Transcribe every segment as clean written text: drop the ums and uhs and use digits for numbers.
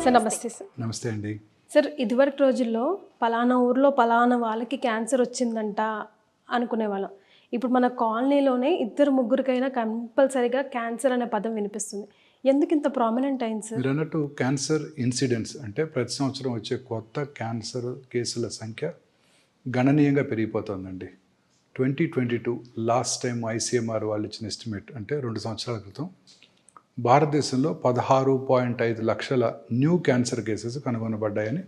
Sir నమస్తే sir. నమస్తే అండి. సార్ ఇదివరకు రోజుల్లో పలానా ఊర్లో పలానా వాళ్ళకి క్యాన్సర్ వచ్చిందంట అనుకునేవాళ్ళం. ఇప్పుడు మన కాలనీలోనే ఇద్దరు ముగ్గురికైనా కంపల్సరీగా క్యాన్సర్ అనే పదం వినిపిస్తుంది. ఎందుకు ఇంత ప్రామినెంట్ అయింది సార్? మీరు అన్నట్టు క్యాన్సర్ ఇన్సిడెంట్స్ అంటే ప్రతి సంవత్సరం వచ్చే కొత్త క్యాన్సర్ కేసుల సంఖ్య గణనీయంగా పెరిగిపోతుందండి. 2022 లాస్ట్ టైం ICMR వాళ్ళు ఇచ్చిన ఎస్టిమేట్ అంటే 2 సంవత్సరాల క్రితం భారతదేశంలో 16.5 లక్షల న్యూ క్యాన్సర్ కేసెస్ కనుగొనబడ్డాయని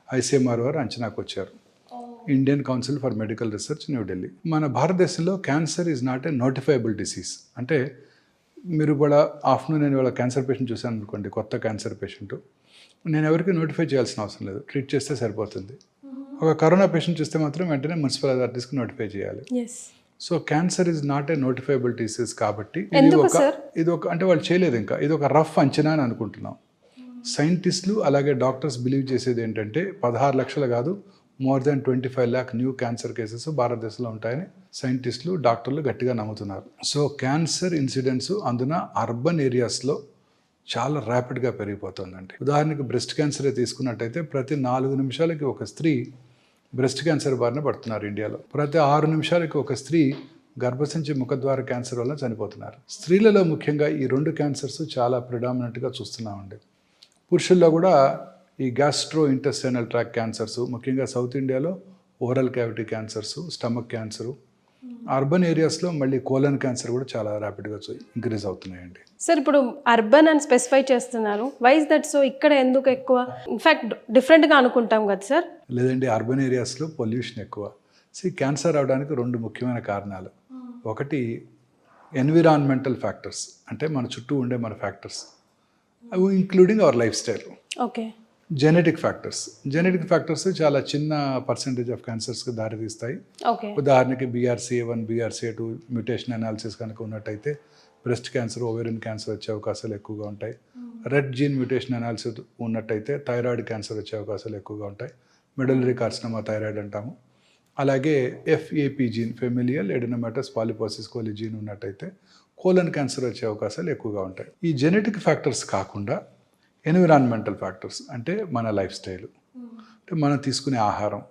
ICMR వారు అంచనాకు వచ్చారు. Indian council for medical research, New Delhi. మన భారతదేశంలో cancer is not a notifiable disease. అంటే మీరు కూడా ఆఫ్టర్నూన్ నేను ఇవాళ క్యాన్సర్ పేషెంట్ చూశాను అనుకోండి, కొత్త క్యాన్సర్ పేషెంట్, నేను ఎవరికి నోటిఫై చేయాల్సిన అవసరం లేదు, ట్రీట్ చేస్తే సరిపోతుంది. ఒక కరోనా పేషెంట్ చూస్తే మాత్రం వెంటనే మున్సిపల్ అథారిటీస్కి నోటిఫై చేయాలి. So cancer is not a notifiable disease కాబట్టి ఇది ఒక అంటే వాళ్ళు చేయలేదు, ఇంకా ఇది ఒక రఫ్ అంచనా అని అనుకుంటున్నాం. సైంటిస్టులు అలాగే డాక్టర్స్ బిలీవ్ చేసేది ఏంటంటే 16 లక్షలు కాదు, more than 25 lakh new cancer cases భారతదేశంలో ఉంటాయని సైంటిస్టులు డాక్టర్లు గట్టిగా నమ్ముతున్నారు. సో క్యాన్సర్ ఇన్సిడెంట్స్ అందున అర్బన్ ఏరియాస్లో చాలా ర్యాపిడ్గా పెరిగిపోతుందండి. ఉదాహరణకి బ్రెస్ట్ క్యాన్సరే తీసుకున్నట్టయితే ప్రతి 4 నిమిషాలకి ఒక స్త్రీ బ్రెస్ట్ క్యాన్సర్ బారిన పడుతున్నారు ఇండియాలో. ప్రతి 6 నిమిషాలకి ఒక స్త్రీ గర్భసంచి ముఖద్వార క్యాన్సర్ వల్ల చనిపోతున్నారు. స్త్రీలలో ముఖ్యంగా ఈ 2 క్యాన్సర్స్ చాలా ప్రిడామినెంట్గా చూస్తున్నామండి. పురుషుల్లో కూడా ఈ గ్యాస్ట్రో ఇంటెస్టైనల్ ట్రాక్ క్యాన్సర్స్, ముఖ్యంగా సౌత్ ఇండియాలో oral cavity cancers, stomach cancer, urban ఏరియాస్లో మళ్ళీ కోలన్ క్యాన్సర్ కూడా చాలా ర్యాపిడ్గా ఇంక్రీజ్ అవుతున్నాయండి. సార్ ఇప్పుడు అర్బన్ అని స్పెసిఫై చేస్తున్నారు, వైజ్ దట్? సో ఇక్కడ ఎందుకు ఎక్కువ? ఇన్ఫ్యాక్ట్ డిఫరెంట్గా అనుకుంటాం కదా సార్? లేదండి, అర్బన్ ఏరియాస్లో పొల్యూషన్ ఎక్కువ. క్యాన్సర్ అవడానికి 2 ముఖ్యమైన కారణాలు. ఒకటి ఎన్విరాన్మెంటల్ ఫ్యాక్టర్స్, అంటే మన చుట్టూ ఉండే మన ఫ్యాక్టర్స్, అవి including our life style. Okay. Genetic factors చాలా చిన్న పర్సెంటేజ్ ఆఫ్ క్యాన్సర్స్కి దారితీస్తాయి. ఉదాహరణకి BRCA1, BRCA2 మ్యూటేషన్ అనాలిసిస్ కనుక ఉన్నట్టయితే బ్రెస్ట్ క్యాన్సర్, ఓవేరియన్ క్యాన్సర్ వచ్చే అవకాశాలు ఎక్కువగా ఉంటాయి. రెడ్ జీన్ మ్యూటేషన్ అనాలిసిస్ ఉన్నట్టయితే థైరాయిడ్ క్యాన్సర్ వచ్చే అవకాశాలు ఎక్కువగా ఉంటాయి. మెడలరీ కార్సినోమా థైరాయిడ్ అంటాము. అలాగే FAP gene, familial adenomatous polyposis coli gene ఉన్నట్టయితే కోలన్ క్యాన్సర్ వచ్చే అవకాశాలు ఎక్కువగా ఉంటాయి. ఈ జెనెటిక్ ఫ్యాక్టర్స్ కాకుండా ఎన్విరాన్మెంటల్ ఫ్యాక్టర్స్ అంటే మన లైఫ్ స్టైల్, అంటే మనం తీసుకునే ఆహారం,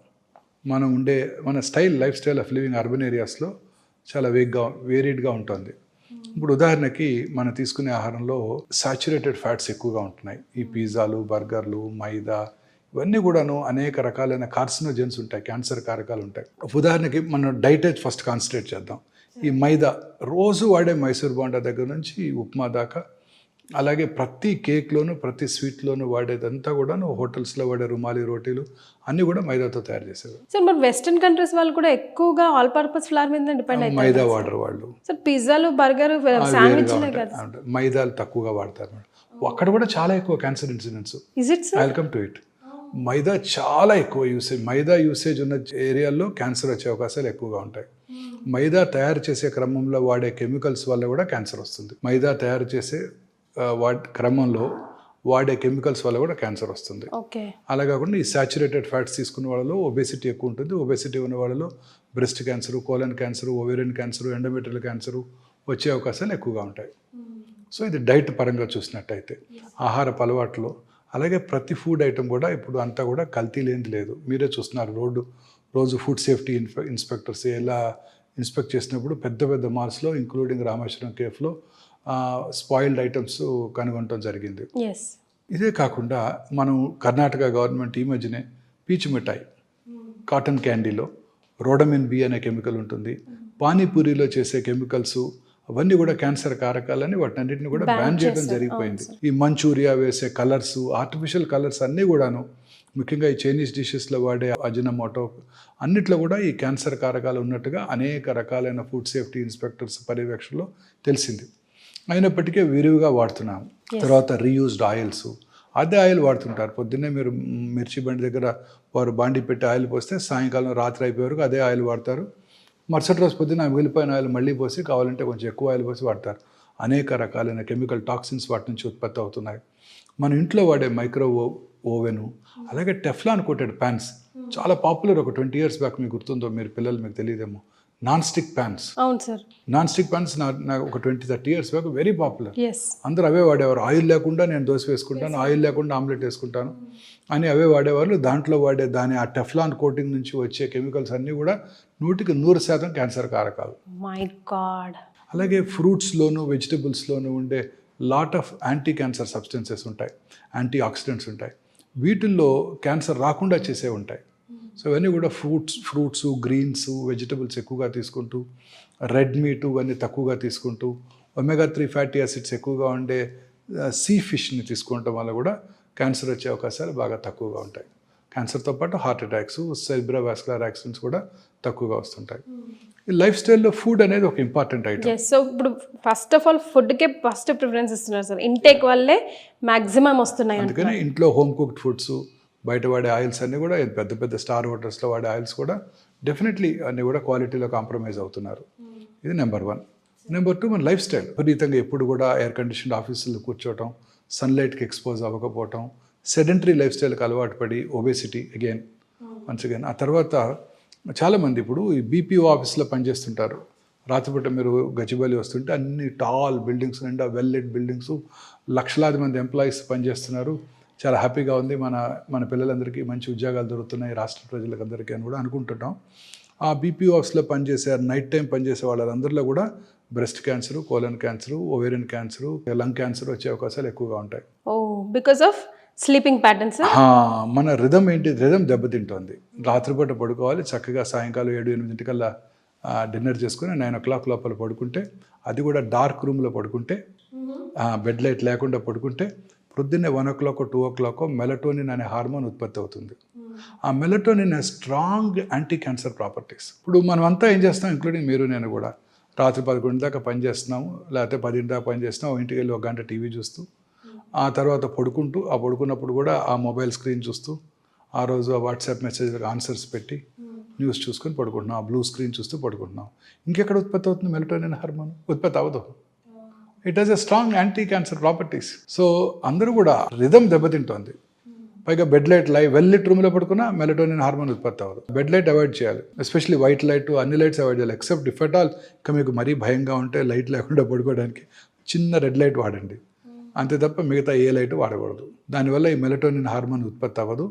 మనం ఉండే మన life style of living urban ఏరియాస్లో చాలా వేరీడ్గా ఉంటుంది. ఇప్పుడు ఉదాహరణకి మనం తీసుకునే ఆహారంలో సాచురేటెడ్ ఫ్యాట్స్ ఎక్కువగా ఉంటున్నాయి. ఈ పిజ్జాలు, బర్గర్లు, మైదా, ఇవన్నీ కూడాను అనేక రకాలైన కార్సినోజెన్స్ ఉంటాయి, క్యాన్సర్ కారకాలు ఉంటాయి. ఉదాహరణకి మనం డైట్ ఫస్ట్ కాన్సన్ట్రేట్ చేద్దాం. ఈ మైదా రోజు వాడే మైసూర్ బోండా దగ్గర నుంచి ఉప్మా దాకా, అలాగే ప్రతి కేక్లోను ప్రతి స్వీట్లోను వాడేదంతా కూడాను హోటల్స్లో వాడే రుమాలి రోటీలు అన్నీ కూడా మైదాతో తయారు చేసేవి. సార్ మరి వెస్టర్న్ కంట్రీస్ వాళ్ళు కూడా ఎక్కువగా ఆల్ పర్పస్ ఫ్లవర్ మీద డిపెండ్ అవుతారు. మైదా వాడరు వాళ్ళు. సార్ పిజ్జాలు, బర్గర్, శాండ్విచ్లే కదా, మైదాలు తక్కువగా వాడతారు మేడం. అక్కడ కూడా చాలా ఎక్కువ cancer incidents. Welcome to it. మైదా చాలా ఎక్కువ యూసేజ్, మైదా యూసేజ్ ఉన్న ఏరియాల్లో క్యాన్సర్ వచ్చే అవకాశాలు ఎక్కువగా ఉంటాయి. మైదా తయారు చేసే క్రమంలో వాడే కెమికల్స్ వల్ల కూడా క్యాన్సర్ వస్తుంది. మైదా తయారు చేసే క్రమంలో వాడే కెమికల్స్ వల్ల కూడా క్యాన్సర్ వస్తుంది. అలా కాకుండా ఈ సాచురేటెడ్ ఫ్యాట్స్ తీసుకున్న వాళ్ళలో ఒబేసిటీ ఎక్కువ ఉంటుంది. ఒబేసిటీ ఉన్న వాళ్ళలో breast cancer, colon cancer, ovarian cancer, endometrial cancer వచ్చే అవకాశాలు ఎక్కువగా ఉంటాయి. సో ఇది డైట్ పరంగా చూసినట్టయితే ఆహారపు అలవాట్లో, అలాగే ప్రతి ఫుడ్ ఐటమ్ కూడా ఇప్పుడు అంతా కూడా కల్తీ లేనిది లేదు. మీరే చూస్తున్నారు, రోజు ఫుడ్ సేఫ్టీ ఇన్స్పెక్టర్స్ ఎలా ఇన్స్పెక్ట్ చేసినప్పుడు పెద్ద పెద్ద మాల్స్లో ఇంక్లూడింగ్ రామేశ్వరం కేఫ్లో స్పాయిల్డ్ ఐటమ్స్ కనుగొనడం జరిగింది. ఇదే కాకుండా మనం కర్ణాటక గవర్నమెంట్ ఈ మధ్యనే పీచు మిఠాయి, కాటన్ క్యాండీలో రోడమిన్ B అనే కెమికల్ ఉంటుంది. పానీపూరిలో చేసే కెమికల్స్ అవన్నీ కూడా క్యాన్సర్ కారకాలని వాటినన్నింటినీ కూడా బ్యాన్ చేయడం జరిగిపోయింది. ఈ మంచూరియా వేసే కలర్స్, ఆర్టిఫిషియల్ కలర్స్ అన్నీ కూడాను, ముఖ్యంగా ఈ చైనీస్ డిషెస్లో వాడే అజినమోటో అన్నిట్లో కూడా ఈ క్యాన్సర్ కారకాలు ఉన్నట్టుగా అనేక రకాలైన ఫుడ్ సేఫ్టీ ఇన్స్పెక్టర్స్ పర్యవేక్షణలో తెలిసింది. అయినప్పటికీ విరివిగా వాడుతున్నాము. తర్వాత రీయూజ్డ్ ఆయిల్స్, అదే ఆయిల్ వాడుతుంటారు. పొద్దున్నే మీరు మిర్చి బండి దగ్గర వారు బాండి పెట్టి ఆయిల్ పోస్తే సాయంకాలం రాత్రి అయిపోయే వరకు అదే ఆయిల్ వాడతారు. మరుసటి రోజు పొద్దున్న మిగిలిపోయిన ఆయిల్ మళ్ళీ పోసి, కావాలంటే కొంచెం ఎక్కువ ఆయిల్ పోసి వాడతారు. అనేక రకాలైన కెమికల్ టాక్సిన్స్ వాటి నుంచి ఉత్పత్తి అవుతున్నాయి. మన ఇంట్లో వాడే మైక్రో ఓవెను, అలాగే టెఫ్లాన్ కోటెడ్ ప్యాన్స్ చాలా పాపులర్. ఒక 20 years బ్యాక్ మీకు గుర్తుందో, మీరు పిల్లలు మీకు తెలియదేమో, నాన్ స్టిక్ ప్యాన్స్. అవును సార్. నాన్ స్టిక్ ప్యాన్స్ నాకు ఒక 20-30 years back very popular. Yes. అందరూ అవే వాడేవారు. ఆయిల్ లేకుండా నేను దోశ వేసుకుంటాను, ఆయిల్ లేకుండా ఆమ్లెట్ వేసుకుంటాను అని అవే వాడేవాళ్ళు. దాంట్లో వాడే ఆ టెఫ్లాన్ కోటింగ్ నుంచి వచ్చే కెమికల్స్ అన్నీ కూడా 100% క్యాన్సర్ కారకాలు. My God. అలాగే ఫ్రూట్స్లోను వెజిటబుల్స్లోను ఉండే lot of anti cancer substances ఉంటాయి, యాంటీ ఆక్సిడెంట్స్ ఉంటాయి. వీటిల్లో క్యాన్సర్ రాకుండా చేసే ఉంటాయి. సో ఇవన్నీ కూడా ఫ్రూట్స్ గ్రీన్స్ వెజిటబుల్స్ ఎక్కువగా తీసుకుంటూ, రెడ్ మీట్ అన్నీ తక్కువగా తీసుకుంటూ, ఒమేగా-3 ఫ్యాటీ యాసిడ్స్ ఎక్కువగా ఉండే సీ ఫిష్ని తీసుకోవటం వల్ల కూడా క్యాన్సర్ వచ్చే అవకాశాలు బాగా తక్కువగా ఉంటాయి. క్యాన్సర్తో పాటు హార్ట్ అటాక్స్, సెరిబ్రోవాస్కులర్ యాక్సిడెంట్స్ కూడా తక్కువగా వస్తుంటాయి. ఈ లైఫ్ స్టైల్లో ఫుడ్ అనేది ఒక ఇంపార్టెంట్ ఐటమ్. సో ఇప్పుడు ఫస్ట్ ఆఫ్ ఆల్ ఫుడ్కే ఫస్ట్ ప్రిఫరెన్స్ ఇస్తున్నారు సార్. ఇంటేక్ వల్లే మ్యాక్సిమం వస్తున్నాయి. అందుకని ఇంట్లో హోమ్ కుక్డ్ ఫుడ్స్, బయట వాడే ఆయిల్స్ అన్నీ కూడా పెద్ద పెద్ద స్టార్ హోటల్స్లో వాడే ఆయిల్స్ కూడా డెఫినెట్లీ అన్నీ కూడా క్వాలిటీలో కాంప్రమైజ్ అవుతున్నారు. ఇది నెంబర్ 1. నెంబర్ 2 మన లైఫ్ స్టైల్. విపరీతంగా ఎప్పుడు కూడా ఎయిర్ కండిషన్డ్ ఆఫీసుల్లో కూర్చోవటం, సన్లైట్కి ఎక్స్పోజ్ అవ్వకపోవటం, సెడెంటరీ లైఫ్ స్టైల్కి అలవాటు పడి ఒబేసిటీ వన్స్ అగైన్. ఆ తర్వాత చాలామంది ఇప్పుడు ఈ బీపీఓ ఆఫీస్లో పనిచేస్తుంటారు. రాత్రిపూట మీరు గచ్చిబౌలి వస్తుంటే అన్ని టాల్ బిల్డింగ్స్ నిండా వెల్ లెట్ బిల్డింగ్స్, లక్షలాది మంది ఎంప్లాయీస్ పనిచేస్తున్నారు. చాలా హ్యాపీగా ఉంది, మన పిల్లలందరికీ మంచి ఉద్యోగాలు దొరుకుతున్నాయి రాష్ట్ర ప్రజలందరికీ అని కూడా అనుకుంటున్నాం. ఆ బీపీఓ ఆఫీస్లో పనిచేసే నైట్ టైం పనిచేసే వాళ్ళందరిలో కూడా breast cancer, colon cancer, ovarian cancer, lung cancer వచ్చే అవకాశాలు ఎక్కువగా ఉంటాయి. Because of sleeping patterns. మన రిథం రిథం దెబ్బతింటుంది. రాత్రిపూట పడుకోవాలి, చక్కగా సాయంకాలం 7-8 కల్లా డిన్నర్ చేసుకుని 9 o'clock లోపల పడుకుంటే, అది కూడా డార్క్ రూమ్లో పడుకుంటే, బెడ్ లైట్ లేకుండా పడుకుంటే, పొద్దున్నే 1 o'clock 2 o'clock మెలటోనిన్ అనే హార్మోన్ ఉత్పత్తి అవుతుంది. ఆ melatonin strong anti cancer properties. ఇప్పుడు మనం అంతా ఏం చేస్తాం, ఇంక్లూడింగ్ మీరు నేను కూడా, రాత్రి 11 దాకా పని చేస్తున్నాము, లేకపోతే 10 దాకా పని చేస్తున్నాము, ఇంటికి వెళ్ళి 1 గంట టీవీ చూస్తూ, ఆ తర్వాత పడుకున్నప్పుడు కూడా ఆ మొబైల్ స్క్రీన్ చూస్తూ, ఆ రోజు ఆ వాట్సాప్ మెసేజ్లకు ఆన్సర్స్ పెట్టి న్యూస్ చూసుకొని పడుకుంటున్నాం, ఆ బ్లూ స్క్రీన్ చూస్తూ పడుకుంటున్నాం. ఇంకెక్కడ ఉత్పత్తి అవుతుంది మెలటోనిన్ హార్మోన్? ఉత్పత్తి అవ్వదు. It has a strong anti cancer properties. So అందరూ కూడా రిథం దెబ్బతింటోంది. పైగా బెడ్ లైట్ వెల్ లిట్ రూమ్లో పడుకున్నా మెలటోనిన్ హార్మోన్ ఉత్పత్తి అవ్వదు. బెడ్ లైట్ అవాయిడ్ చేయాలి, ఎస్పెషల్లీ వైట్ లైట్, అన్ని లైట్స్ అవాయిడ్ చేయాలి. ఎక్సెప్ట్ ఇఫ్ ఎట్ ఆల్ ఇంకా మీకు మరీ భయంగా ఉంటే లైట్ లేకుండా పడుకోవడానికి చిన్న రెడ్ లైట్ వాడండి, అంతే తప్ప మిగతా ఏ లైట్ వాడకూడదు. దానివల్ల ఈ మెలటోనిన్ హార్మోన్ ఉత్పత్తి అవ్వదు.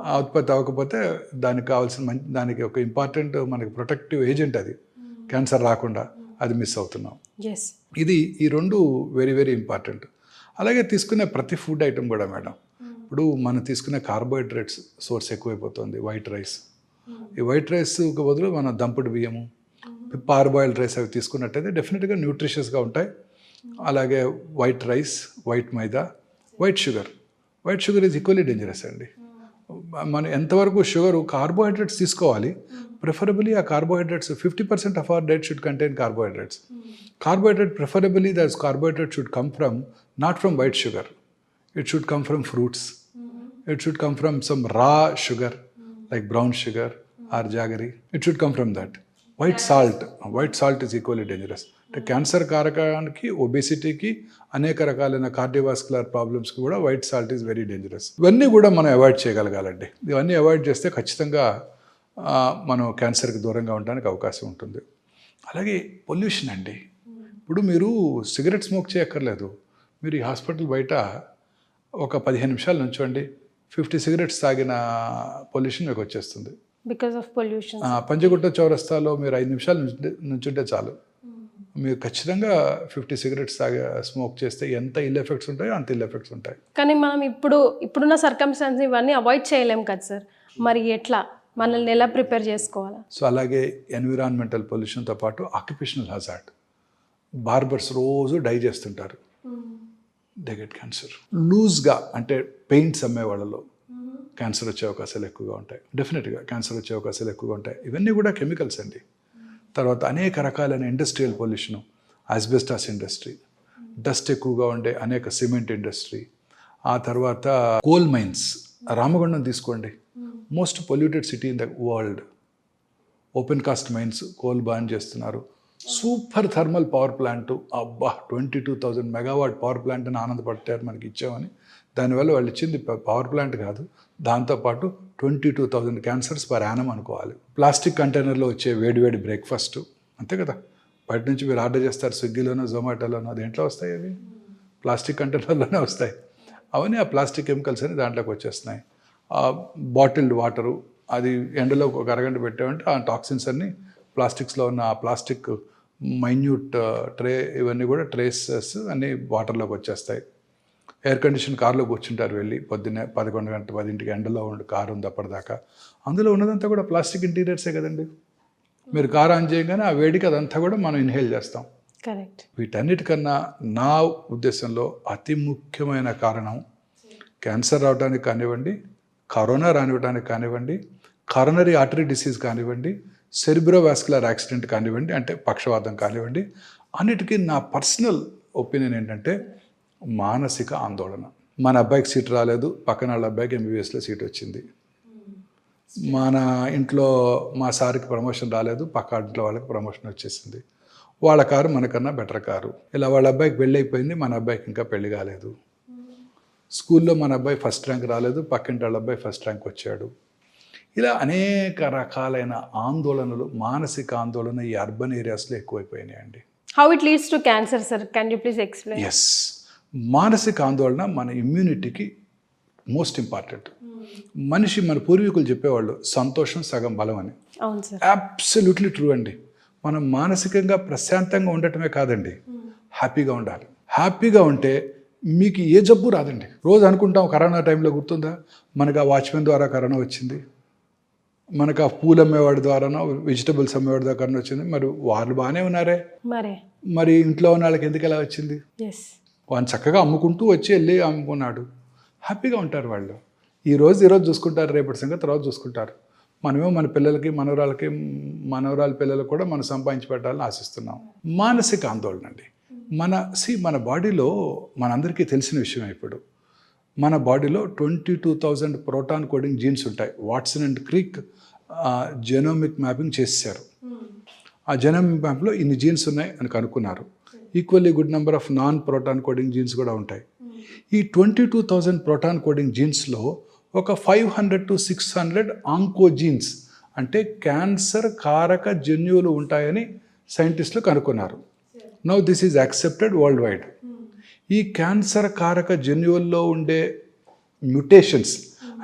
ఆ ఉత్పత్తి అవ్వకపోతే దానికి కావాల్సిన దానికి ఒక ఇంపార్టెంట్ మనకి ప్రొటెక్టివ్ ఏజెంట్, అది క్యాన్సర్ రాకుండా, అది మిస్ అవుతున్నాం. ఇది ఈ 2 వెరీ వెరీ ఇంపార్టెంట్. అలాగే తీసుకునే ప్రతి ఫుడ్ ఐటమ్ కూడా మేడం, ఇప్పుడు మనం తీసుకునే కార్బోహైడ్రేట్స్ సోర్స్ ఎక్కువైపోతుంది. వైట్ రైస్, ఈ వైట్ రైస్కి బదులు మనం దంపుడు బియ్యము, పార్బాయిల్డ్ రైస్ అవి తీసుకున్నట్టయితే డెఫినెట్గా న్యూట్రిషియస్గా ఉంటాయి. అలాగే white rice, white maida, white sugar is equally dangerous అండి. మనం ఎంతవరకు కార్బోహైడ్రేట్స్ తీసుకోవాలి, ప్రిఫరబుల్లీ ఆ carbohydrates 50% of our diet should contain carbohydrates. Carbohydrate, preferably that carbohydrate should come from, not from white sugar. It should come from fruits. It should come from some raw sugar, like brown sugar or jaggery. It should come from that. White salt is equally dangerous. The cancer కారకానికి, ఒబేసిటీకి, అనేక రకాలైన cardiovascular ప్రాబ్లమ్స్కి కూడా white salt is very dangerous. ఇవన్నీ కూడా మనం avoid చేయగలగాలండి. ఇవన్నీ avoid చేస్తే ఖచ్చితంగా మనం క్యాన్సర్కి దూరంగా ఉండడానికి అవకాశం ఉంటుంది. అలాగే పొల్యూషన్ అండి. ఇప్పుడు మీరు సిగరెట్ స్మోక్ చేయక్కర్లేదు, మీరు ఈ హాస్పిటల్ బయట ఒక 15 నిమిషాలు నుంచోండి, 50 సిగరెట్స్ తాగిన పొల్యూషన్ మీకు వచ్చేస్తుంది. Because of pollution. పంజగుట్ట చౌరస్తాలో మీరు 5 నిమిషాలు నుంచుంటే చాలు, మీరు ఖచ్చితంగా 50 సిగరెట్స్ స్మోక్ చేస్తే ఎంత ఇల్ ఎఫెక్ట్స్ ఉంటాయో అంత ఇల్ ఎఫెక్ట్స్ ఉంటాయి. కానీ మనం ఇప్పుడున్న సర్కమ్స్టాన్స్ ఇవన్నీ అవాయిడ్ చేయలేం కదా సార్, మరి ఎట్లా మనల్ని ఎలా ప్రిపేర్ చేసుకోవాలా? సో అలాగే ఎన్విరాన్మెంటల్ పొల్యూషన్తో పాటు ఆక్యుపేషనల్ హజార్డ్. బార్బర్స్ రోజు డై చేస్తుంటారు, దే గెట్ క్యాన్సర్. లూజ్గా అంటే పెయింట్స్ అమ్మే వాళ్ళలో క్యాన్సర్ వచ్చే అవకాశాలు ఎక్కువగా ఉంటాయి. డెఫినెట్గా క్యాన్సర్ వచ్చే అవకాశాలు ఎక్కువగా ఉంటాయి. ఇవన్నీ కూడా కెమికల్స్ అండి. తర్వాత అనేక రకాలైన industrial pollution, asbestos industry, dust ఎక్కువగా ఉండే అనేక సిమెంట్ ఇండస్ట్రీ, ఆ తర్వాత కోల్ మైన్స్. రామగుండం తీసుకోండి, most polluted city in the world. Open cast mines, coal burn చేస్తున్నారు. సూపర్ థర్మల్ పవర్ ప్లాంట్, అబ్బా 22,000 మెగావాట్ పవర్ ప్లాంట్ అని ఆనందపడ్డారు మనకి ఇచ్చామని. దానివల్ల వాళ్ళు ఇచ్చింది పవర్ ప్లాంట్ కాదు, దాంతోపాటు 22,000 క్యాన్సర్స్ పర్ యానం అనుకోవాలి. ప్లాస్టిక్ కంటైనర్లో వచ్చే వేడివేడి బ్రేక్ఫాస్ట్, అంతే కదా, బయట నుంచి మీరు ఆర్డర్ చేస్తారు స్విగ్గీలోనో జొమాటోలోనో, దేంట్లో వస్తాయి అవి? ప్లాస్టిక్ కంటైనర్లోనే వస్తాయి. అవన్నీ ఆ ప్లాస్టిక్ కెమికల్స్ అని దాంట్లోకి వచ్చేస్తున్నాయి. ఆ బాటిల్డ్ వాటరు, అది ఎండలో ఒక అరగంట పెట్టామంటే ఆ టాక్సిన్స్ అన్నీ ప్లాస్టిక్స్లో ఉన్న ఆ ప్లాస్టిక్ మైన్యూట్ ట్రే, ఇవన్నీ కూడా ట్రేసెస్ అన్నీ వాటర్లోకి వచ్చేస్తాయి. ఎయిర్ కండిషన్ కార్లో కూర్చుంటారు వెళ్ళి పొద్దున్నే 11 గంట 10 ఎండలో ఉండి కారు ఉంది అప్పటిదాకా, అందులో ఉన్నదంతా కూడా ప్లాస్టిక్ ఇంటీరియర్సే కదండి. మీరు కారు ఆన్ చేయగానే ఆ వేడికి అదంతా కూడా మనం ఇన్హేల్ చేస్తాం. కరెక్ట్. వీటన్నిటికన్నా నా ఉద్దేశంలో అతి ముఖ్యమైన కారణం క్యాన్సర్ రావడానికి కానివ్వండి, కరోనా రానివ్వడానికి కానివ్వండి, కరోనరీ ఆర్టరీ డిసీజ్ కానివ్వండి, సెరిబ్రోవాస్కులర్ యాక్సిడెంట్ కానివ్వండి, అంటే పక్షవాతం కానివ్వండి, అన్నిటికీ నా పర్సనల్ ఒపీనియన్ ఏంటంటే మానసిక ఆందోళన. మన అబ్బాయికి సీట్ రాలేదు, పక్కన వాళ్ళ అబ్బాయికి ఎంబీబీఎస్లో సీట్ వచ్చింది. మన ఇంట్లో మా సార్కి ప్రమోషన్ రాలేదు, పక్క ఇంట్లో వాళ్ళకి ప్రమోషన్ వచ్చేసింది. వాళ్ళ కారు మనకన్నా బెటర్ కారు. ఇలా వాళ్ళ అబ్బాయికి పెళ్ళి అయిపోయింది, మన అబ్బాయికి ఇంకా పెళ్లి కాలేదు. స్కూల్లో మన అబ్బాయి ఫస్ట్ ర్యాంక్ రాలేదు, పక్కింటి వాళ్ళ అబ్బాయి ఫస్ట్ ర్యాంక్ వచ్చాడు. ఇలా అనేక రకాలైన ఆందోళనలు, మానసిక ఆందోళన ఈ అర్బన్ ఏరియాస్లో ఎక్కువైపోయినాయండి. How it leads to cancer sir, can you please explain? Yes, మానసిక ఆందోళన మన ఇమ్యూనిటీకి మోస్ట్ ఇంపార్టెంట్. మనిషి, మన పూర్వీకులు చెప్పేవాళ్ళు సంతోషం సగం బలం అని. అవును సార్, అబ్సల్యూట్లీ ట్రూ అండి. మనం మానసికంగా ప్రశాంతంగా ఉండటమే కాదండి, హ్యాపీగా ఉండాలి. హ్యాపీగా ఉంటే మీకు ఏ జబ్బు రాదండి. రోజు అనుకుంటాం కరోనా టైంలో గుర్తుందా, మనకు ఆ వాచ్మెన్ ద్వారా కరోనా వచ్చింది, మనకు ఆ పూలు అమ్మేవాడి ద్వారానో వెజిటబుల్స్ అమ్మేవాడి ద్వారా కరోనా వచ్చింది. మరి వాళ్ళు బాగానే ఉన్నారే, మరి ఇంట్లో ఉన్న వాళ్ళకి ఎందుకు ఎలా వచ్చింది? వాళ్ళు చక్కగా అమ్ముకుంటూ వచ్చి వెళ్ళి అమ్ముకున్నాడు, హ్యాపీగా ఉంటారు వాళ్ళు. ఈరోజు చూసుకుంటారు, రేపటి సంగతి తర్వాత చూసుకుంటారు. మనమేమో మన పిల్లలకి, మనవరాల పిల్లలకు కూడా మనం సంపాదించి పెట్టాలని ఆశిస్తున్నాం. మానసిక ఆందోళన అండి. మన బాడీలో మనందరికీ తెలిసిన విషయం, ఇప్పుడు మన బాడీలో 22,000 ప్రోటాన్ కోడింగ్ జీన్స్ ఉంటాయి. Watson and Crick genomic mapping చేశారు. ఆ జెనోమిక్ మ్యాప్లో ఇన్ని జీన్స్ ఉన్నాయి అని కనుక్కున్నారు. Equally good number of non proton coding jeans కూడా ఉంటాయి. ఈ 22,000 ప్రోటాన్ కోడింగ్ జీన్స్లో ఒక 500 to 600 ఆంకోజీన్స్, అంటే క్యాన్సర్ కారక జన్యువులు ఉంటాయని సైంటిస్టులు కనుక్కున్నారు. Now this is accepted world wide. ఈ క్యాన్సర్ కారక జన్యువుల్లో ఉండే మ్యుటేషన్స్,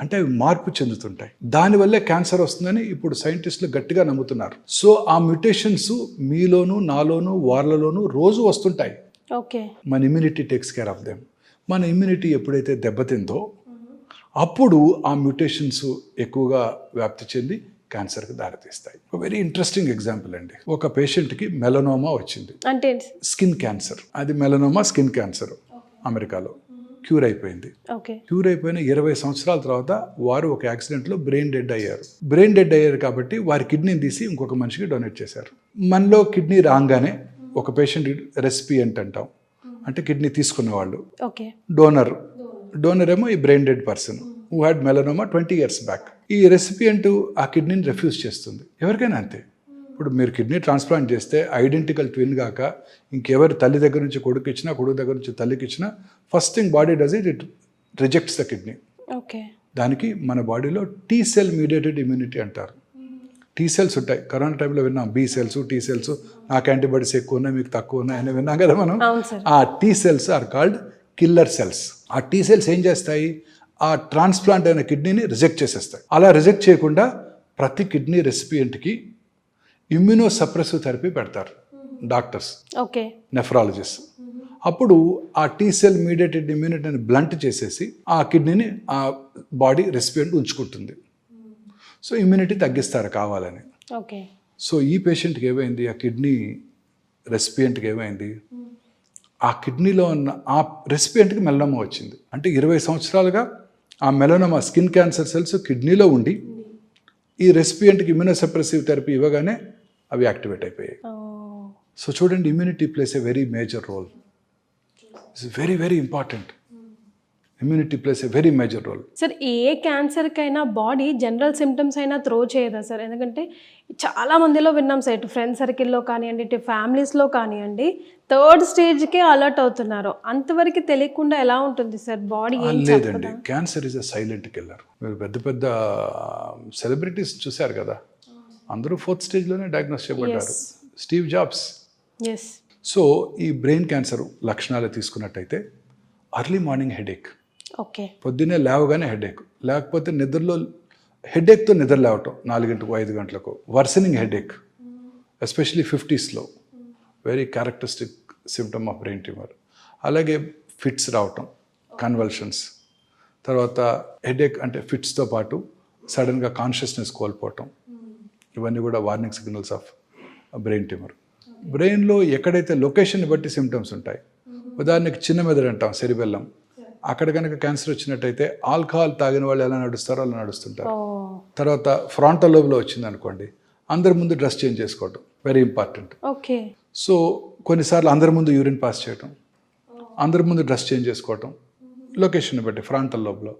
అంటే అవి మార్పు చెందుతుంటాయి, దానివల్లే క్యాన్సర్ వస్తుందని ఇప్పుడు సైంటిస్టులు గట్టిగా నమ్ముతున్నారు. సో ఆ మ్యుటేషన్స్ మీలోను, నాలోను, వాళ్ళలోనూ రోజు వస్తుంటాయి. ఓకే, మన immunity takes care of them. మన ఇమ్యూనిటీ ఎప్పుడైతే దెబ్బతిందో అప్పుడు ఆ మ్యుటేషన్స్ ఎక్కువగా వ్యాప్తి చెంది క్యాన్సర్కి దారితీస్తాయి. ఒక వెరీ ఇంట్రెస్టింగ్ ఎగ్జాంపుల్ అండి. ఒక పేషెంట్కి మెలనోమా వచ్చింది, అంటే స్కిన్ క్యాన్సర్. అది మెలనోమా స్కిన్ క్యాన్సర్, అమెరికాలో క్యూర్ అయిపోయింది. క్యూర్ అయిపోయిన 20 సంవత్సరాల తర్వాత వారు ఒక యాక్సిడెంట్లో బ్రెయిన్ డెడ్ అయ్యారు కాబట్టి వారి కిడ్నీని తీసి ఇంకొక మనిషికి డొనేట్ చేశారు. మనలో కిడ్నీ రాగానే ఒక పేషెంట్ రెసిపియంట్ అంటాం, అంటే కిడ్నీ తీసుకున్న వాళ్ళు. డోనర్ ఏమో ఈ brain dead person who had melanoma 20 years back. ఈ రెసిపియంట్ ఆ కిడ్నీని రిఫ్యూజ్ చేస్తుంది. ఎవరికైనా అంతే. ఇప్పుడు మీరు కిడ్నీ ట్రాన్స్ప్లాంట్ చేస్తే ఐడెంటికల్ ట్విన్ కాక ఇంకెవరి తల్లి దగ్గర నుంచి కొడుకు ఇచ్చినా, కొడుకు దగ్గర నుంచి తల్లికి ఇచ్చినా, first thing body does it rejects the kidney. దానికి మన బాడీలో టీ సెల్ మీడియేటెడ్ ఇమ్యూనిటీ అంటారు. టీ సెల్స్ ఉంటాయి. కరోనా టైంలో విన్నాం బి సెల్స్, టీ సెల్స్, నాకు యాంటీబాడీస్ ఎక్కువ ఉన్నాయి, మీకు తక్కువ ఉన్నాయి అని విన్నాం కదా మనం. ఆ T cells are called killer cells. ఆ టీ సెల్స్ ఏం చేస్తాయి, ఆ ట్రాన్స్ప్లాంట్ అయిన కిడ్నీని రిజెక్ట్ చేసేస్తాయి. అలా రిజెక్ట్ చేయకుండా ప్రతి కిడ్నీ రెసిపియంట్కి ఇమ్యూనో సప్రెసివ్ థెరపీ పెడతారు డాక్టర్స్, నెఫ్రాలజిస్ట్. అప్పుడు ఆ టీ సెల్ మీడియేటెడ్ ఇమ్యూనిటీని బ్లంట్ చేసేసి ఆ కిడ్నీని ఆ బాడీ రెసిపియంట్ ఉంచుకుంటుంది. సో ఇమ్యూనిటీ తగ్గిస్తారు కావాలని. సో ఈ పేషెంట్కి ఏమైంది, ఆ కిడ్నీ రెసిపియంట్కి ఏమైంది, ఆ కిడ్నీలో ఉన్న ఆ రెసిపియంట్కి మెలనోమా వచ్చింది. అంటే 20 సంవత్సరాలుగా ఆ మెలనోమా స్కిన్ క్యాన్సర్ సెల్స్ కిడ్నీలో ఉండి ఈ రెసిపియంట్కి ఇమ్యూనోసప్రెసివ్ థెరపీ ఇవ్వగానే అవి యాక్టివేట్ అయిపోయాయి. సో చూడండి, immunity plays a very major role. It's very very important. Immunity plays a very major role. Sir ఏ క్యాన్సర్కైనా బాడీ జనరల్ సిమ్టమ్స్ అయినా త్రో చేయదా సార్? ఎందుకంటే చాలా మందిలో విన్నాం సార్, ఇటు ఫ్రెండ్ సర్కిల్లో కానివ్వండి, ఇటు ఫ్యామిలీస్లో కానివ్వండి, థర్డ్ స్టేజ్కే అలర్ట్ అవుతున్నారు. అంతవరకు తెలియకుండా ఎలా ఉంటుంది సార్ బాడీ? లేదండి, cancer is a silent killer. మీరు పెద్ద పెద్ద సెలబ్రిటీస్ చూశారు కదా, అందరూ 4th స్టేజ్లోనే డయాగ్నోస్ చేయబడ్డారు. Steve Jobs. ఎస్. సో ఈ బ్రెయిన్ క్యాన్సర్ లక్షణాలు తీసుకున్నట్టయితే అర్లీ మార్నింగ్ హెడేక్, ఓకే, పొద్దున్నే లేవగానే హెడేక్, లేకపోతే నిద్రలో హెడేక్తో నిద్ర లేవటం 4 గంటలకు 5 గంటలకు, వర్సనింగ్ హెడేక్ ఎస్పెషలీ 50sలో, very characteristic symptom of brain tumour. అలాగే ఫిట్స్ రావటం, కన్వల్షన్స్, తర్వాత హెడేక్ అంటే ఫిట్స్తో పాటు సడన్గా కాన్షియస్నెస్ కోల్పోవటం, ఇవన్నీ కూడా warning signals of brain tumour. బ్రెయిన్లో ఎక్కడైతే లొకేషన్ బట్టి సిమ్టమ్స్ ఉంటాయి, ఉదాహరణకి చిన్న మెదడు అంటాం, సెరిబెల్లం, అక్కడ కనుక క్యాన్సర్ వచ్చినట్టయితే ఆల్కహాల్ తాగిన వాళ్ళు ఎలా నడుస్తారో అలా నడుస్తుంటారు. తర్వాత ఫ్రాంటల్ లోబ్లో వచ్చింది అనుకోండి, అందరి ముందు డ్రెస్ చేంజ్ చేసుకోవటం వెరీ ఇంపార్టెంట్. ఓకే. సో కొన్నిసార్లు అందరి ముందు యూరిన్ పాస్ చేయటం, అందరి ముందు డ్రెస్ చేంజ్ చేసుకోవటం, లొకేషన్ బట్టి ఫ్రాంటల్ లోబ్లో.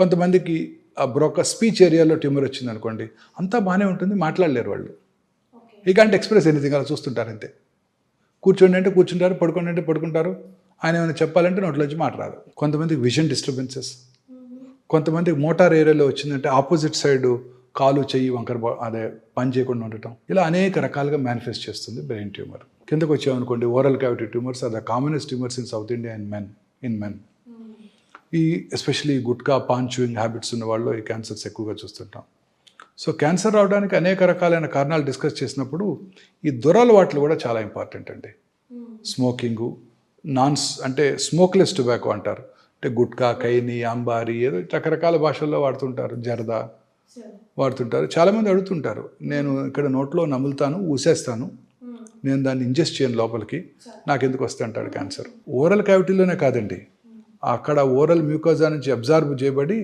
కొంతమందికి ఆ బ్రోక స్పీచ్ ఏరియాలో ట్యూమర్ వచ్చింది అనుకోండి, అంతా బాగానే ఉంటుంది, మాట్లాడలేరు వాళ్ళు, ఈ కాంట్ ఎక్స్ప్రెస్ ఎనీథింగ్, అలా చూస్తుంటారు అంతే. కూర్చోండి అంటే కూర్చుంటారు, పడుకోండి అంటే పడుకుంటారు, ఆయన ఏమైనా చెప్పాలంటే నోట్లోంచి మాట రాదు. కొంతమందికి విజన్ డిస్టర్బెన్సెస్, కొంతమందికి మోటార్ ఏరియాలో వచ్చిందంటే ఆపోజిట్ సైడ్ కాలు చెయ్యి వంకర అదే పని చేయకుండా ఉండటం, ఇలా అనేక రకాలుగా మేనిఫెస్ట్ చేస్తుంది బ్రెయిన్ ట్యూమర్. కిందకు వచ్చామనుకోండి, oral cavity tumours are the commonest tumours in south India in men. ఈ especially gutka paan chewing habits ఉన్న వాళ్ళు ఈ క్యాన్సర్స్ ఎక్కువగా చూస్తుంటాం. సో క్యాన్సర్ రావడానికి అనేక రకాలైన కారణాలు డిస్కస్ చేసినప్పుడు ఈ దురలవాట్లు కూడా చాలా ఇంపార్టెంట్ అండి. స్మోకింగు, అంటే స్మోక్లెస్ టొబాకో అంటారు, అంటే గుట్కా, కైని, అంబారి, ఏదో రకరకాల భాషల్లో వాడుతుంటారు, జర్దా వాడుతుంటారు. చాలామంది అడుగుతుంటారు, నేను ఇక్కడ నోట్లో నములుతాను, ఊసేస్తాను, నేను దాన్ని ఇంజెస్ట్ చేయను లోపలికి, నాకు ఎందుకు వస్తే అంటాడు క్యాన్సర్. ఓరల్ క్యావిటీలోనే కాదండి, అక్కడ ఓరల్ మ్యూకోజా నుంచి అబ్జార్బ్ చేయబడి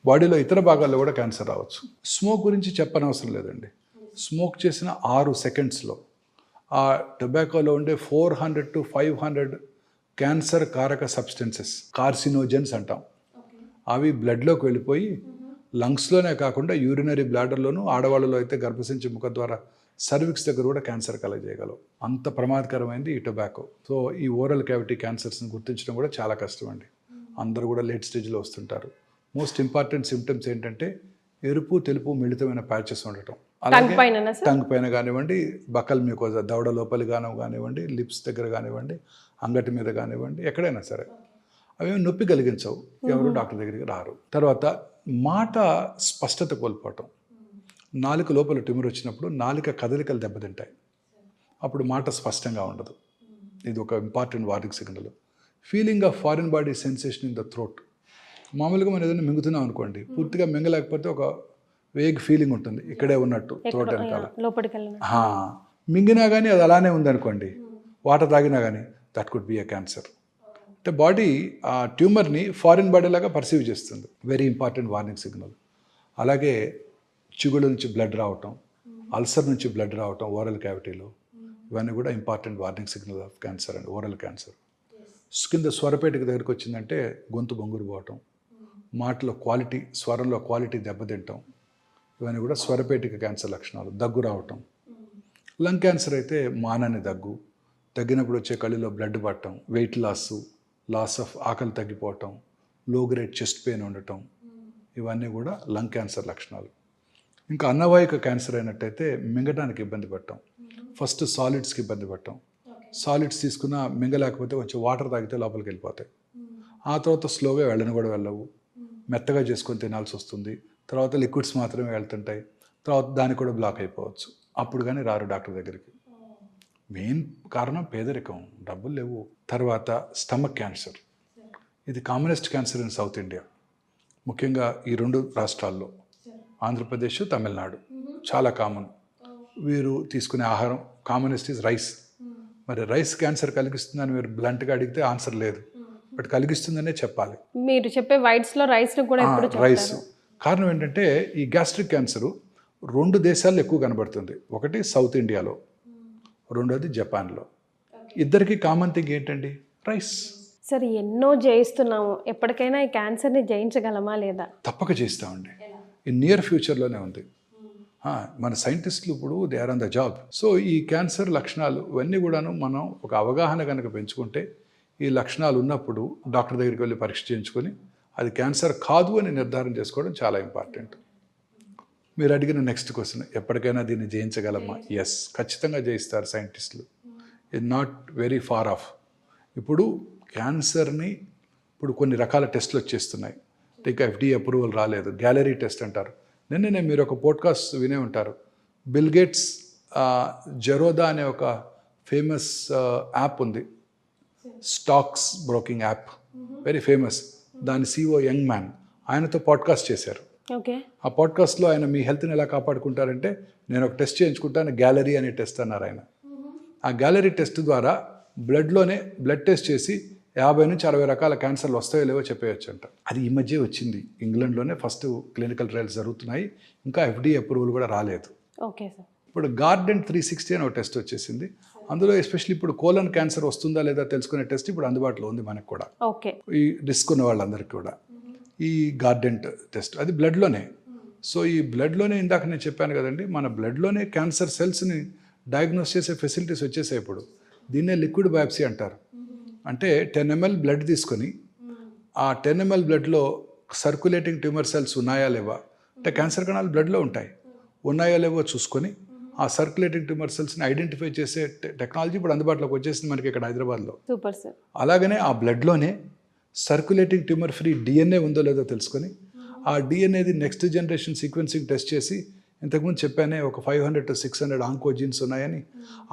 బాడీలో ఇతర భాగాల్లో కూడా క్యాన్సర్ రావచ్చు. స్మోక్ గురించి చెప్పనవసరం లేదండి. స్మోక్ చేసిన 6 సెకండ్స్లో ఆ టొబాకోలో ఉండే 400 to 500 క్యాన్సర్ కారక సబ్స్టెన్సెస్, కార్సినోజెన్స్ అంటాం, అవి బ్లడ్లోకి వెళ్ళిపోయి లంగ్స్లోనే కాకుండా యూరినరీ బ్లాడర్లోను, ఆడవాళ్ళలో అయితే గర్భసంచి ముఖ ద్వారా సర్విక్స్ దగ్గర కూడా క్యాన్సర్ కలగజేయగలవు. అంత ప్రమాదకరమైంది ఈ టొబాకో. సో ఈ ఓరల్ క్యావిటీ క్యాన్సర్స్ని గుర్తించడం కూడా చాలా కష్టం అండి. అందరూ కూడా లేట్ స్టేజ్లో వస్తుంటారు. మోస్ట్ ఇంపార్టెంట్ సిమ్టమ్స్ ఏంటంటే ఎరుపు తెలుపు మిళితమైన ప్యాచెస్ ఉండటం, అలాగే టంగ్ పైన కానివ్వండి, బకల్ మ్యూకోజా దవడ లోపలి కానివ్వండి, లిప్స్ దగ్గర కానివ్వండి, అంగటి మీద కానివ్వండి, ఎక్కడైనా సరే అవి నొప్పి కలిగించవు, ఎవరు డాక్టర్ దగ్గరికి రారు. తర్వాత మాట స్పష్టత కోల్పోవటం, నాలుక లోపల ట్యూమర్ వచ్చినప్పుడు నాలుక కదలికలు దెబ్బతింటాయి, అప్పుడు మాట స్పష్టంగా ఉండదు. ఇది ఒక important warning signal. Feeling of foreign body sensation in the throat, మామూలుగా మనం ఏదైనా మింగుతున్నాం అనుకోండి, పూర్తిగా మింగలేకపోతే ఒక వేగ్ ఫీలింగ్ ఉంటుంది, ఇక్కడే ఉన్నట్టు థ్రోట్ వెనకాల. మింగినా కానీ అది అలానే ఉందనుకోండి, వాటర్ తాగినా కానీ, that could be a cancer. అంటే బాడీ ఆ ట్యూమర్ని ఫారిన్ బాడీ లాగా పర్సీవ్ చేస్తుంది, వెరీ ఇంపార్టెంట్ వార్నింగ్ సిగ్నల్. అలాగే చిగుళ్ళ నుంచి బ్లడ్ రావటం, అల్సర్ నుంచి బ్లడ్ రావటం ఓరల్ క్యావిటీలో, ఇవన్నీ కూడా important warning signal off cancer అండి, ఓరల్ క్యాన్సర్. కింద స్వరపేటిక దగ్గరికి వచ్చిందంటే గొంతు బొంగురు పోవటం, మాటలో క్వాలిటీ, స్వరంలో క్వాలిటీ దెబ్బతింటాం, ఇవన్నీ కూడా స్వరపేటిక క్యాన్సర్ లక్షణాలు. దగ్గు రావటం, లంగ్ క్యాన్సర్ అయితే మానని దగ్గు, తగ్గినప్పుడు వచ్చే కళ్ళలో బ్లడ్ పట్టడం, వెయిట్ లాస్ ఆఫ్ ఆకలి తగ్గిపోవటం, లో గ్రేడ్ చెస్ట్ పెయిన్ ఉండటం, ఇవన్నీ కూడా లంగ్ క్యాన్సర్ లక్షణాలు. ఇంకా అన్నవాహిక క్యాన్సర్ అయినట్టయితే మింగడానికి ఇబ్బంది పడటం, ఫస్ట్ సాలిడ్స్కి ఇబ్బంది పడటం, సాలిడ్స్ తీసుకున్న మింగలేకపోతే కొంచెం వాటర్ తాగితే లోపలికి వెళ్ళిపోతాయి, ఆ తర్వాత స్లోగా వెళ్ళని కూడా వెళ్ళవు, మెత్తగా చేసుకొని తినాల్సి వస్తుంది, తర్వాత లిక్విడ్స్ మాత్రమే వెళ్తుంటాయి, తర్వాత దానికి కూడా బ్లాక్ అయిపోవచ్చు, అప్పుడు కానీ రారు డాక్టర్ దగ్గరికి. మెయిన్ కారణం పేదరికం, డబ్బులు లేవు. తర్వాత స్టమక్ క్యాన్సర్, ఇది commonest cancer in south India, ముఖ్యంగా ఈ 2 రాష్ట్రాల్లో, ఆంధ్రప్రదేశ్, తమిళనాడు చాలా కామన్. వీరు తీసుకునే ఆహారం కామనెస్ట్ ఈజ్ రైస్. మరి రైస్ క్యాన్సర్ కలిగిస్తుందని మీరు బ్లంట్గా అడిగితే ఆన్సర్ లేదు, బట్ కలిగిస్తుందనే చెప్పాలి. మీరు చెప్పే వైట్స్లో రైస్ కూడా రైస్ కారణం ఏంటంటే ఈ గ్యాస్ట్రిక్ క్యాన్సరు 2 దేశాల్లో ఎక్కువ కనబడుతుంది, ఒకటి సౌత్ ఇండియాలో, రెండోది జపాన్లో. ఇద్దరికి కామన్ థింగ్ ఏంటండి? రైస్. సరే ఎన్నో జయిస్తున్నాము, ఎప్పటికైనా ఈ క్యాన్సర్ని జయించగలమా లేదా? తప్పక చేస్తామండి. ఈ నియర్ ఫ్యూచర్లోనే ఉంది. మన సైంటిస్టులు ఇప్పుడు they are on the job. So ఈ క్యాన్సర్ లక్షణాలు ఇవన్నీ కూడాను మనం ఒక అవగాహన కనుక పెంచుకుంటే, ఈ లక్షణాలు ఉన్నప్పుడు డాక్టర్ దగ్గరికి వెళ్ళి పరీక్ష చేయించుకొని అది క్యాన్సర్ కాదు అని నిర్ధారణ చేసుకోవడం చాలా ఇంపార్టెంట్. మీరు అడిగిన నెక్స్ట్ క్వశ్చన్, ఎప్పటికైనా దీన్ని జయించగలమా? ఎస్, ఖచ్చితంగా జయిస్తారు సైంటిస్టులు. It not very far off. ఇప్పుడు క్యాన్సర్ని ఇప్పుడు కొన్ని రకాల టెస్టులు వచ్చేస్తున్నాయి. ఇంకా FDA అప్రూవల్ రాలేదు. గ్యాలరీ టెస్ట్ అంటారు. నిన్ననే మీరు ఒక పోడ్కాస్ట్ వినే ఉంటారు. బిల్ గేట్స్ జెరోదా అనే ఒక ఫేమస్ యాప్ ఉంది, stocks broking app, very famous. దాని CEO యంగ్ మ్యాన్, ఆయనతో పాడ్కాస్ట్ చేశారు. ఓకే. ఆ పాడ్కాస్ట్లో ఆయన మీ హెల్త్ని ఎలా కాపాడుకుంటారంటే, నేను ఒక టెస్ట్ చేయించుకుంటాను, గ్యాలరీ అనే టెస్ట్ అన్నారు ఆయన. ఆ గ్యాలరీ టెస్ట్ ద్వారా బ్లడ్లోనే బ్లడ్ టెస్ట్ చేసి 50 నుంచి 60 రకాల క్యాన్సర్లు వస్తాయో లేవో చెప్పేయచ్చు అంట. అది ఈ మధ్య వచ్చింది. ఇంగ్లాండ్లోనే ఫస్ట్ క్లినికల్ ట్రయల్స్ జరుగుతున్నాయి. ఇంకా FDA అప్రూవల్ కూడా రాలేదు. Okay sir. ఇప్పుడు గార్డెన్ 360 అని ఒక టెస్ట్ వచ్చేసింది. అందులో ఎస్పెషల్లీ ఇప్పుడు కోలన్ క్యాన్సర్ వస్తుందా లేదా తెలుసుకునే టెస్ట్ ఇప్పుడు అందుబాటులో ఉంది మనకు కూడా. ఓకే. ఈ రిస్క్ ఉన్న వాళ్ళందరికీ కూడా ఈ గార్డెన్ టెస్ట్, అది బ్లడ్లోనే. సో ఈ బ్లడ్లోనే ఇందాక నేను చెప్పాను కదండి, మన బ్లడ్లోనే క్యాన్సర్ సెల్స్ని డయాగ్నోస్ చేసే ఫెసిలిటీస్ వచ్చేసాయి ఇప్పుడు. దీన్నే లిక్విడ్ బయాప్సీ అంటారు. అంటే 10 ml బ్లడ్ తీసుకొని ఆ 10 ml బ్లడ్లో సర్క్యులేటింగ్ ట్యూమర్ సెల్స్ ఉన్నాయా లేవా, అంటే క్యాన్సర్ కణాలు బ్లడ్లో ఉంటాయి, ఉన్నాయో లేవో చూసుకొని ఆ సర్క్యులేటింగ్ ట్యూమర్ సెల్స్ని ఐడెంటిఫై చేసే టెక్నాలజీ ఇప్పుడు అందుబాటులోకి వచ్చేసింది మనకి ఇక్కడ హైదరాబాద్లో. Super sir. అలాగనే ఆ బ్లడ్లోనే సర్క్యులేటింగ్ ట్యూమర్ ఫ్రీ DNA ఉందో లేదో తెలుసుకొని ఆ DNAది నెక్స్ట్ జనరేషన్ సీక్వెన్సింగ్ టెస్ట్ చేసి, ఇంతకుముందు చెప్పానే ఒక 500 to 600 ఆంకోజీన్స్ ఉన్నాయని,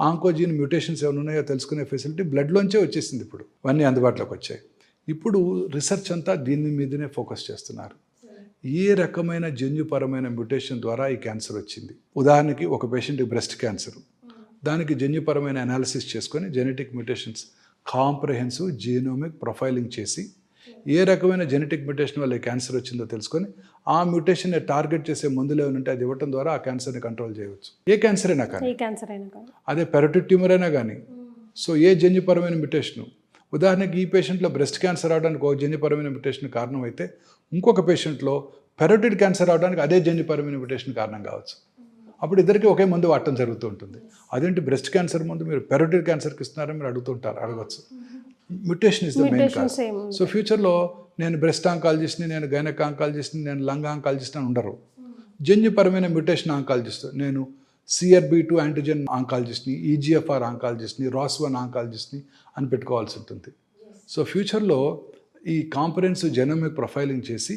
ఆంకోజీన్ మ్యూటేషన్స్ ఏమైనా ఉన్నాయో తెలుసుకునే ఫెసిలిటీ బ్లడ్లోంచే వచ్చేసింది. ఇప్పుడు ఇవన్నీ అందుబాటులోకి వచ్చాయి. ఇప్పుడు రీసెర్చ్ అంతా దీని మీదనే ఫోకస్ చేస్తున్నారు. ఏ రకమైన జన్యుపరమైన మ్యూటేషన్ ద్వారా ఈ క్యాన్సర్ వచ్చింది. ఉదాహరణకి ఒక పేషెంట్కి బ్రెస్ట్ క్యాన్సర్, దానికి జన్యుపరమైన అనాలిసిస్ చేసుకొని genetic mutations comprehensive genomic profiling చేసి ఏ రకమైన జెనెటిక్ మ్యూటేషన్ వల్ల క్యాన్సర్ వచ్చిందో తెలుసుకొని ఆ మ్యూటేషన్ని టార్గెట్ చేసే మందులు ఏమైనా ఉంటే అది ఇవ్వడం ద్వారా ఆ క్యాన్సర్ని కంట్రోల్ చేయవచ్చు. ఏ క్యాన్సర్ అయినా కానీ, అదే పెరోటిడ్ ట్యూమర్ అయినా కానీ. సో ఏ జన్యుపరమైన మ్యూటేషను, ఉదాహరణకి ఈ పేషెంట్లో బ్రెస్ట్ క్యాన్సర్ అవడానికి ఒక జన్యుపరమైన మ్యూటేషన్ కారణం అయితే, ఇంకొక పేషెంట్లో పెరోటిడ్ క్యాన్సర్ అవడానికి అదే జన్యుపరమైన మ్యూటేషన్ కారణం కావచ్చు. అప్పుడు ఇద్దరికి ఒకే మందు వాడటం జరుగుతూ ఉంటుంది. అదేంటి బ్రెస్ట్ క్యాన్సర్ ముందు మీరు పెరోటిడ్ క్యాన్సర్కి ఇస్తున్నారని మీరు అడగవచ్చు. Mutation is the main cause. So ఫ్యూచర్లో నేను బ్రెస్ట్ ఆంకాలజిస్ట్ని, నేను గైనక్ ఆంకాలజిస్ట్ని, నేను లంగ్ ఆంకాలజిస్ట్ అని ఉండరు. జన్యుపరమైన మ్యూటేషన్ ఆంకాలజిస్ట్, నేను CRB2 యాంటిజెన్ ఆంకాలజిస్ట్ని, EGFR ఆంకాలజిస్ట్ని, ROS1 ఆంకాలజిస్ట్ని అని పెట్టుకోవాల్సి ఉంటుంది. సో ఫ్యూచర్లో ఈ కాంప్రహెన్సివ్ జెనోమిక్ ప్రొఫైలింగ్ చేసి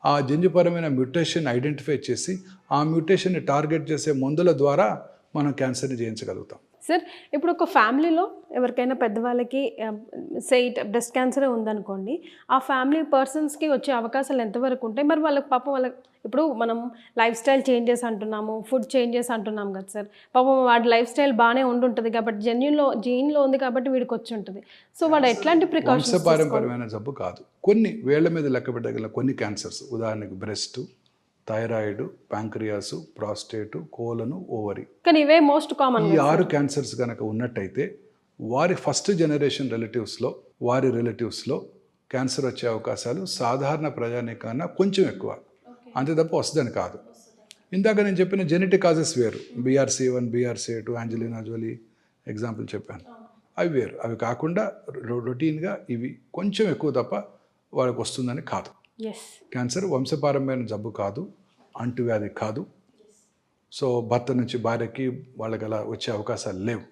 ఆ జన్యుపరమైన మ్యూటేషన్ ఐడెంటిఫై చేసి ఆ మ్యూటేషన్ని టార్గెట్ చేసే మందుల ద్వారా మనం క్యాన్సర్ని జయించగలుగుతాం. సార్, ఇప్పుడు ఒక ఫ్యామిలీలో ఎవరికైనా పెద్దవాళ్ళకి బ్రెస్ట్ క్యాన్సర్ ఉందనుకోండి, ఆ ఫ్యామిలీ పర్సన్స్కి వచ్చే అవకాశాలు ఎంతవరకు ఉంటాయి? మరి వాళ్ళకి పాపం ఇప్పుడు మనం లైఫ్ స్టైల్ చేంజెస్ అంటున్నాము, ఫుడ్ చేంజెస్ అంటున్నాం కదా సార్. పాపం వాడి లైఫ్ స్టైల్ బాగానే ఉంటుంటుంది కాబట్టి జీన్లో ఉంది కాబట్టి వీడికి వచ్చి ఉంటుంది. సో వాడు ఎట్లాంటి ప్రికాషన్స్? వంశపారంపర్యమైన జబ్బు కాదు. కొన్ని వేళ్ల మీద లెక్క పెట్టగల కొన్ని క్యాన్సర్స్, ఉదాహరణకి బ్రెస్ట్, థైరాయిడ్, ప్యాంక్రియాసు, ప్రాస్టేటు, కోలను, ఓవరీ. కానీ ఇవే మోస్ట్ కామన్. ఈ 6 క్యాన్సర్స్ కనుక ఉన్నట్టయితే వారి ఫస్ట్ జనరేషన్ వారి రిలేటివ్స్లో క్యాన్సర్ వచ్చే అవకాశాలు సాధారణ ప్రజానీకన్నా కొంచెం ఎక్కువ, అంతే తప్ప వస్తుందని కాదు. ఇందాక నేను చెప్పిన జెనెటిక్ కాజెస్ వేరు. BRCA1, BRCA2, యాంజెలినా జోలీ ఎగ్జాంపుల్ చెప్పాను, అవి వేరు. అవి కాకుండా రొటీన్గా ఇవి కొంచెం ఎక్కువ తప్ప వాళ్ళకి వస్తుందని కాదు. క్యాన్సర్ వంశపారంపర్యమైన జబ్బు కాదు, అంటువ్యాధి కాదు. సో భర్త నుంచి భార్యకి వాళ్ళకి అలా వచ్చే అవకాశాలు లేవు.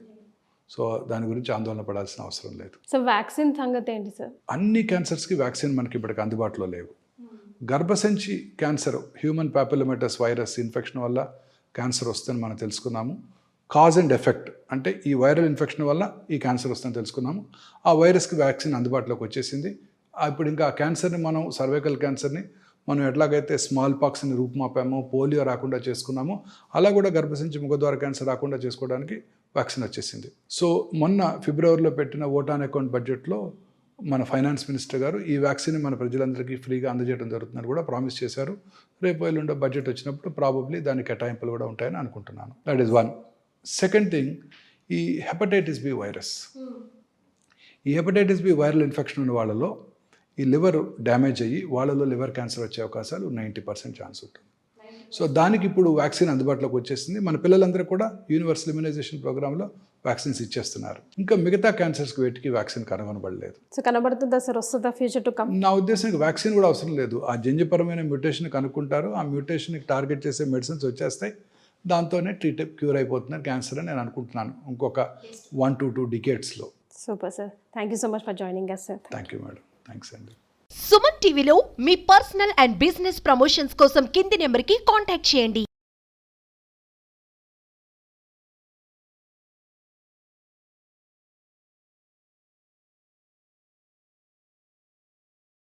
సో దాని గురించి ఆందోళన పడాల్సిన అవసరం లేదు. సో వ్యాక్సిన్ సంగతి ఏంటి సార్? అన్ని క్యాన్సర్స్కి వ్యాక్సిన్ మనకి ఇప్పటికి అందుబాటులో లేవు. గర్భసంచి క్యాన్సర్, హ్యూమన్ పాపిలోమేటస్ వైరస్ ఇన్ఫెక్షన్ వల్ల క్యాన్సర్ వస్తుందని మనం తెలుసుకున్నాము. కాజ్ అండ్ ఎఫెక్ట్ అంటే ఈ వైరల్ ఇన్ఫెక్షన్ వల్ల ఈ క్యాన్సర్ వస్తుందని తెలుసుకున్నాము. ఆ వైరస్కి వ్యాక్సిన్ అందుబాటులోకి వచ్చేసింది. ఇప్పుడు ఇంకా క్యాన్సర్ని మనం, సర్వైకల్ క్యాన్సర్ని మనం ఎట్లాగైతే స్మాల్ పాక్స్ని రూపుమాపామో, పోలియో రాకుండా చేసుకున్నామో, అలా కూడా గర్భసంచి ముఖద్వార క్యాన్సర్ రాకుండా చేసుకోవడానికి వ్యాక్సిన్ వచ్చేసింది. సో మొన్న ఫిబ్రవరిలో పెట్టిన ఓట్ ఆన్ అకౌంట్ బడ్జెట్లో మన ఫైనాన్స్ మినిస్టర్ గారు ఈ వ్యాక్సిన్ మన ప్రజలందరికీ ఫ్రీగా అందజేయడం జరుగుతుందని కూడా ప్రామిస్ చేశారు. రేపు ఎల్లుండో బడ్జెట్ వచ్చినప్పుడు ప్రాబబ్లీ దాని కేటాయింపులు కూడా ఉంటాయని అనుకుంటున్నాను. That is one. Second thing, ఈ హెపటైటిస్ B వైరస్. ఈ హెపటైటిస్ బి వైరల్ ఇన్ఫెక్షన్ ఉన్న వాళ్ళలో ఈ లివర్ డ్యామేజ్ అయ్యి వాళ్ళలో లివర్ క్యాన్సర్ వచ్చే అవకాశాలు 90% ఛాన్స్ ఉంటుంది. సో దానికి ఇప్పుడు వ్యాక్సిన్ అందుబాటులోకి వచ్చేసింది. మన పిల్లలందరూ కూడా యూనివర్సల్ ఇమ్యునైజేషన్ ప్రోగ్రాంలో వ్యాక్సిన్స్ ఇచ్చేస్తున్నారు. ఇంకా మిగతా క్యాన్సర్స్కి వీటికి వ్యాక్సిన్ కనుగొనబడలేదు. సో కనబడుతుందా సార్, వస్తుందా ఫ్యూచర్ టు కమ్? నా ఉద్దేశానికి వ్యాక్సిన్ కూడా అవసరం లేదు. ఆ జన్యుపరమైన మ్యూటేషన్ కనుక్కుంటారు, ఆ మ్యూటేషన్కి టార్గెట్ చేసే మెడిసిన్స్ వచ్చేస్తాయి, దాంతోనే క్యూర్ అయిపోతుంది క్యాన్సర్ అని నేను అనుకుంటున్నాను ఇంకొక 1 to 2 decadesలో. Super sir, thank you so much for joining us sir. Thank you madam, thanks అండి. సుమన్ టీవీలో మీ పర్సనల్ అండ్ బిజినెస్ ప్రమోషన్స్ కోసం కింది నెంబర్కి కాంటాక్ట్ చేయండి.